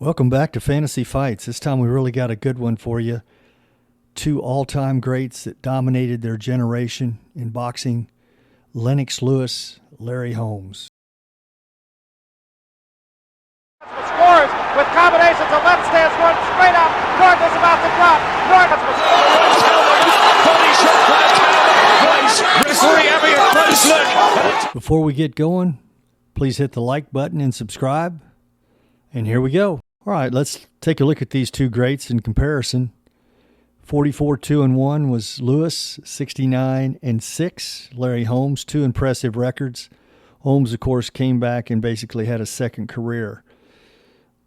Welcome back to Fantasy Fights. This time we really got a good one for you. Two all-time greats that dominated their generation in boxing, Lennox Lewis, Larry Holmes. Scores with combinations of left stance, one straight up. North is about to drop. Before we get going, please hit the like button and subscribe. And here we go. All right, let's take a look at these two greats in comparison. 44-2-1 was Lewis, 69-6. Larry Holmes, two impressive records. Holmes, of course, came back and basically had a second career.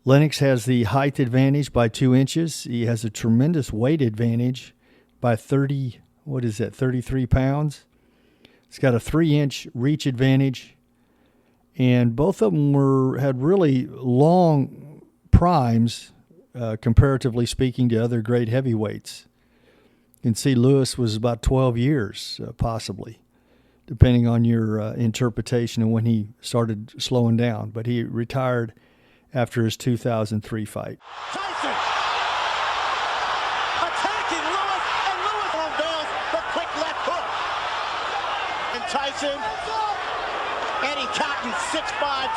Lennox has the height advantage by 2 inches. He has a tremendous weight advantage by 33 pounds. He's got a 3-inch reach advantage. And both of them had really long primes, comparatively speaking to other great heavyweights. You can see Lewis was about 12 years, possibly, depending on your interpretation of when he started slowing down. But he retired after his 2003 fight. Tyson attacking Lewis, and Lewis unveils the quick left hook. And Tyson, Eddie Cotton, 6'5",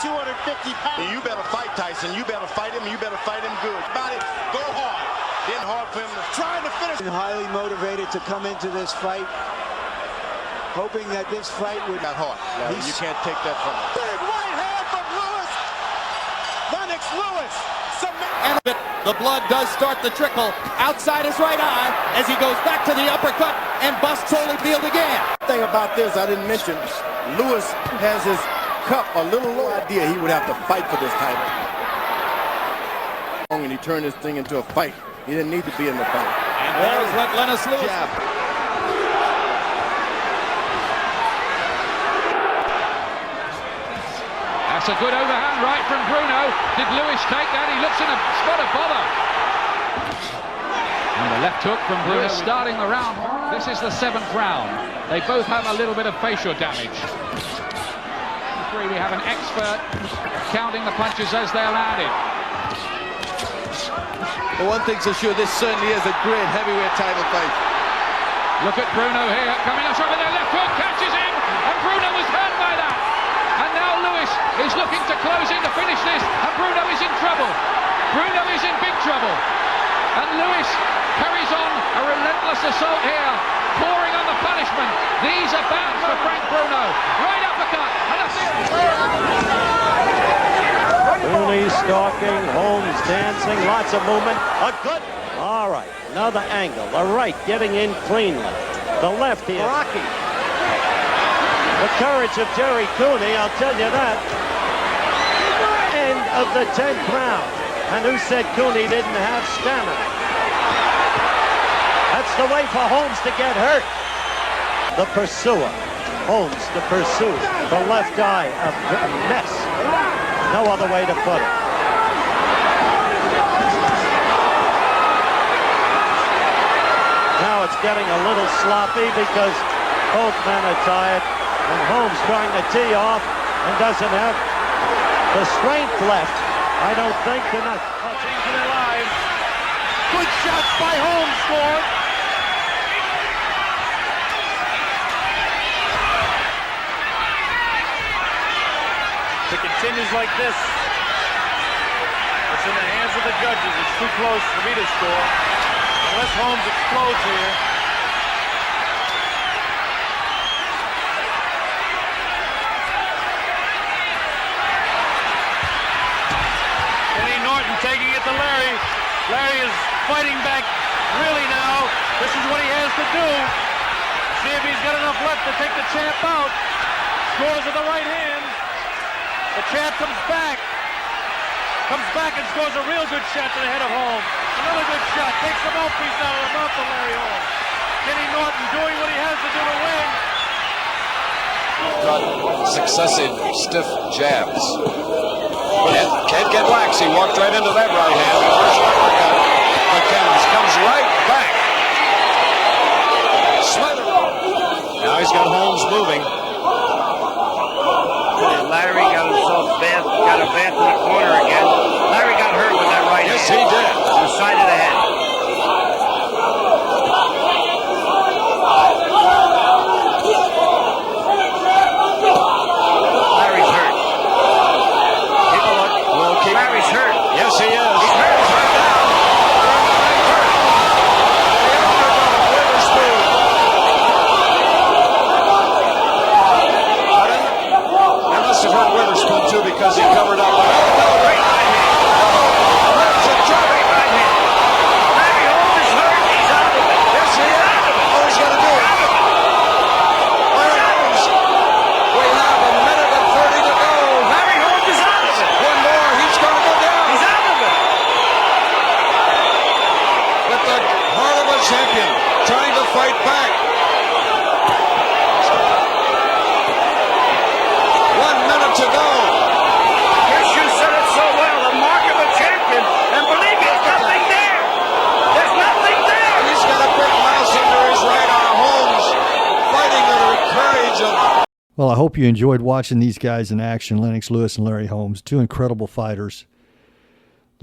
250 pounds. You better fight Tyson. You better fight him. You better fight him good. About it. Go hard. Then hard for him to Trying to finish. Highly motivated to come into this fight, hoping that this fight would. got hard. You can't take that from him. Big right hand from Lewis. Lennox Lewis. And the blood does start to trickle outside his right eye as he goes back to the uppercut and busts Holyfield again. The thing about this I didn't mention, Lewis has his cup a little low. Idea he would have to fight for this title. And he turned this thing into a fight. He didn't need to be in the fight. And there's what Lennox Lewis. Jab. That's a good overhand right from Bruno. Did Lewis take that? He looks in a spot of bother. And the left hook from Bruno starting the round. This is the 7th round. They both have a little bit of facial damage. We have an expert counting the punches as they're landed. But one thing's for sure, this certainly is a great heavyweight title fight. Look at Bruno here, coming up with their left hook, catches him, and Bruno was hurt by that. And now Lewis is looking to close in to finish this, and Bruno is in trouble. Bruno is in big trouble. And Lewis carries on a relentless assault here, pouring on the punishment. These are bound for Frank Bruno. Right uppercut, and a big... Rooney stalking, Holmes dancing, lots of movement. A good, all right, another angle. The right getting in cleanly. The left here. Rocky. The courage of Jerry Cooney, I'll tell you that. End of the 10th round. And who said Cooney didn't have stamina? That's the way for Holmes to get hurt. The pursuer. Holmes, the pursuer. The left eye, a mess. No other way to put it. Now it's getting a little sloppy because both men are tired. And Holmes trying to tee off and doesn't have the strength left. I don't think tonight. Changing their lives. Good shots by Holmes scored. If it continues like this, it's in the hands of the judges. It's too close for me to score. Unless Holmes explodes here. Kenny Norton taking it to Larry. Larry is fighting back really now. This is what he has to do. See if he's got enough left to take the champ out. Scores with the right hand. The champ comes back and scores a real good shot to the head of Holmes. Another good shot, takes the mouthpiece out of the mouth of Larry Holmes. Kenny Norton doing what he has to do to win. Got successive stiff jabs. Can't get lax, he walked right into that right hand. First uppercut, McKee comes right back. Smother. Now he's got Holmes moving. Larry got himself got a bath in the corner again. Larry got hurt with that right fight back. 1 minute to go. Yes, you said it so well. The mark of a champion. And believe me, there's nothing there. There's nothing there. He's got a big mouse under his right arm. Holmes fighting with the courage of... Well, I hope you enjoyed watching these guys in action, Lennox Lewis and Larry Holmes, two incredible fighters.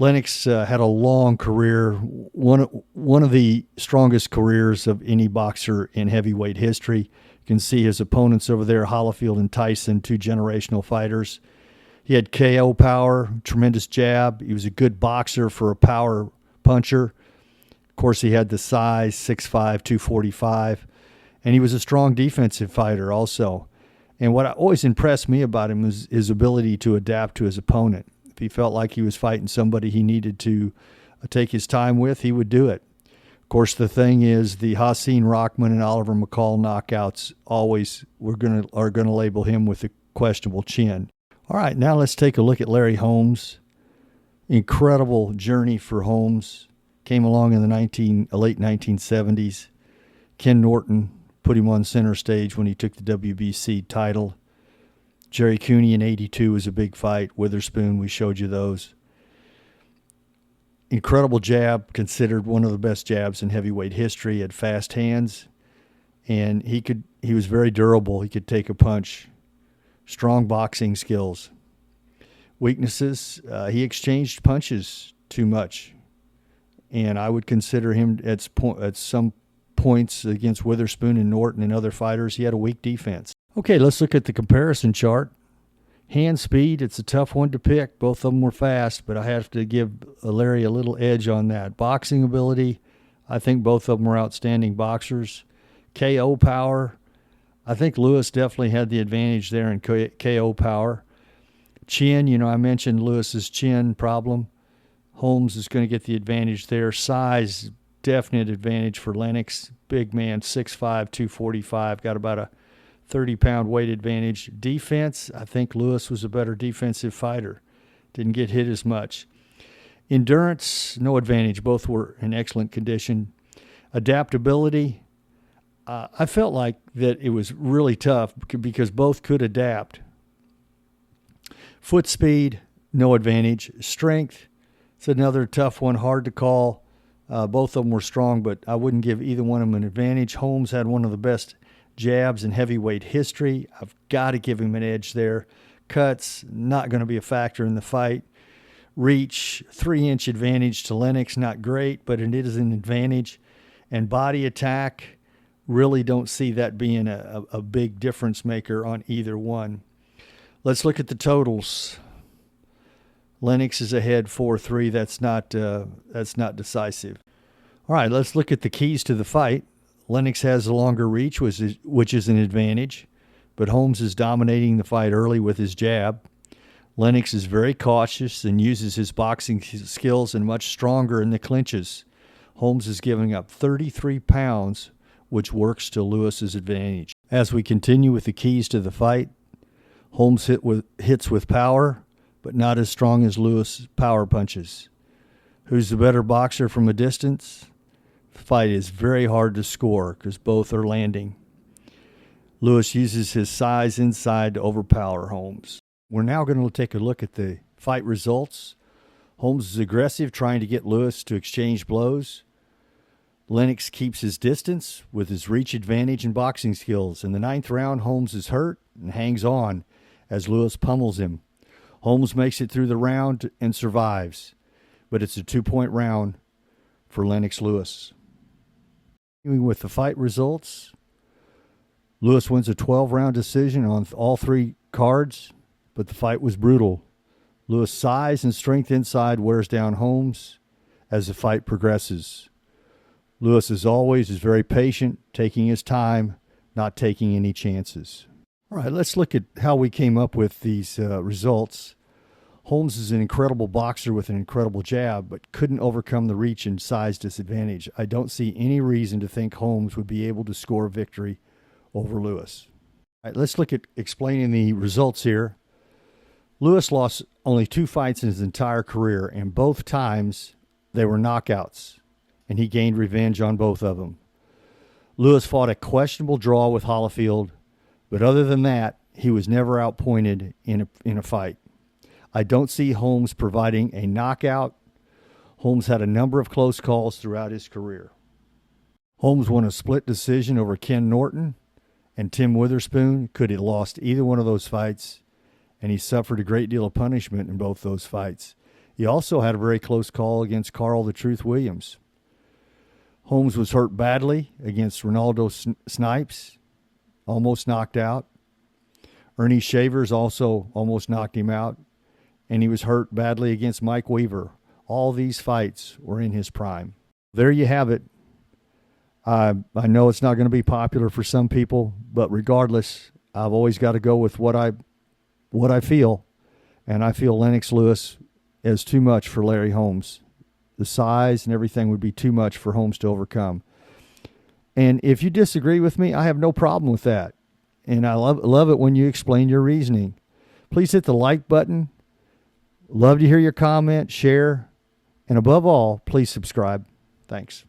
Lennox had a long career, one of the strongest careers of any boxer in heavyweight history. You can see his opponents over there, Holyfield and Tyson, two generational fighters. He had KO power, tremendous jab. He was a good boxer for a power puncher. Of course, he had the size, 6'5", 245, and he was a strong defensive fighter also. And what always impressed me about him was his ability to adapt to his opponent. If he felt like he was fighting somebody he needed to take his time with, he would do it. Of course, the thing is, the Hasim Rahman and Oliver McCall knockouts always are gonna label him with a questionable chin. All right, now let's take a look at Larry Holmes. Incredible journey for Holmes. Came along in the late 1970s. Ken Norton put him on center stage when he took the WBC title. Jerry Cooney in '82 was a big fight. Witherspoon, we showed you those. Incredible jab, considered one of the best jabs in heavyweight history. Had fast hands, and he was very durable. He could take a punch. Strong boxing skills. Weaknesses, he exchanged punches too much, and I would consider him at some points against Witherspoon and Norton and other fighters, he had a weak defense. Okay, let's look at the comparison chart. Hand speed, it's a tough one to pick. Both of them were fast, but I have to give Larry a little edge on that. Boxing ability, I think both of them were outstanding boxers. KO power, I think Lewis definitely had the advantage there in KO power. Chin, I mentioned Lewis's chin problem. Holmes is going to get the advantage there. Size, definite advantage for Lennox. Big man, 6'5", 245, got about a 30-pound weight advantage. Defense, I think Lewis was a better defensive fighter. Didn't get hit as much. Endurance, no advantage. Both were in excellent condition. Adaptability, I felt like that it was really tough because both could adapt. Foot speed, no advantage. Strength, it's another tough one, hard to call. Both of them were strong, but I wouldn't give either one of them an advantage. Holmes had one of the best jabs in heavyweight history. I've got to give him an edge there. Cuts, not going to be a factor in the fight. Reach, 3-inch advantage to Lennox, not great, but it is an advantage. And body attack, really don't see that being a big difference maker on either one. Let's look at the totals. Lennox is ahead 4-3. That's not decisive. All right, let's look at the keys to the fight. Lennox has a longer reach, which is an advantage, but Holmes is dominating the fight early with his jab. Lennox is very cautious and uses his boxing skills and much stronger in the clinches. Holmes is giving up 33 pounds, which works to Lewis's advantage. As we continue with the keys to the fight, Holmes hits with power, but not as strong as Lewis' power punches. Who's the better boxer from a distance? The fight is very hard to score because both are landing. Lewis uses his size inside to overpower Holmes. We're now going to take a look at the fight results. Holmes is aggressive, trying to get Lewis to exchange blows. Lennox keeps his distance with his reach advantage and boxing skills. In the 9th round, Holmes is hurt and hangs on as Lewis pummels him. Holmes makes it through the round and survives, but it's a 2-point round for Lennox Lewis. With the fight results, Lewis wins a 12-round decision on all 3 cards, but the fight was brutal. Lewis' size and strength inside wears down Holmes as the fight progresses. Lewis, as always, is very patient, taking his time, not taking any chances. All right, let's look at how we came up with these results. Holmes is an incredible boxer with an incredible jab, but couldn't overcome the reach and size disadvantage. I don't see any reason to think Holmes would be able to score a victory over Lewis. All right, let's look at explaining the results here. Lewis lost only 2 fights in his entire career, and both times they were knockouts, and he gained revenge on both of them. Lewis fought a questionable draw with Holyfield, but other than that, he was never outpointed in a fight. I don't see Holmes providing a knockout. Holmes had a number of close calls throughout his career. Holmes won a split decision over Ken Norton, and Tim Witherspoon could have lost either one of those fights, and he suffered a great deal of punishment in both those fights. He also had a very close call against Carl the Truth Williams. Holmes was hurt badly against Ronaldo Snipes, almost knocked out. Ernie Shavers also almost knocked him out, and he was hurt badly against Mike Weaver. All these fights were in his prime. There you have it. I know it's not going to be popular for some people, but regardless, I've always got to go with what I feel, and I feel Lennox Lewis is too much for Larry Holmes. The size and everything would be too much for Holmes to overcome. And if you disagree with me, I have no problem with that. And I love it when you explain your reasoning. Please hit the like button. Love to hear your comment, share, and above all, please subscribe. Thanks.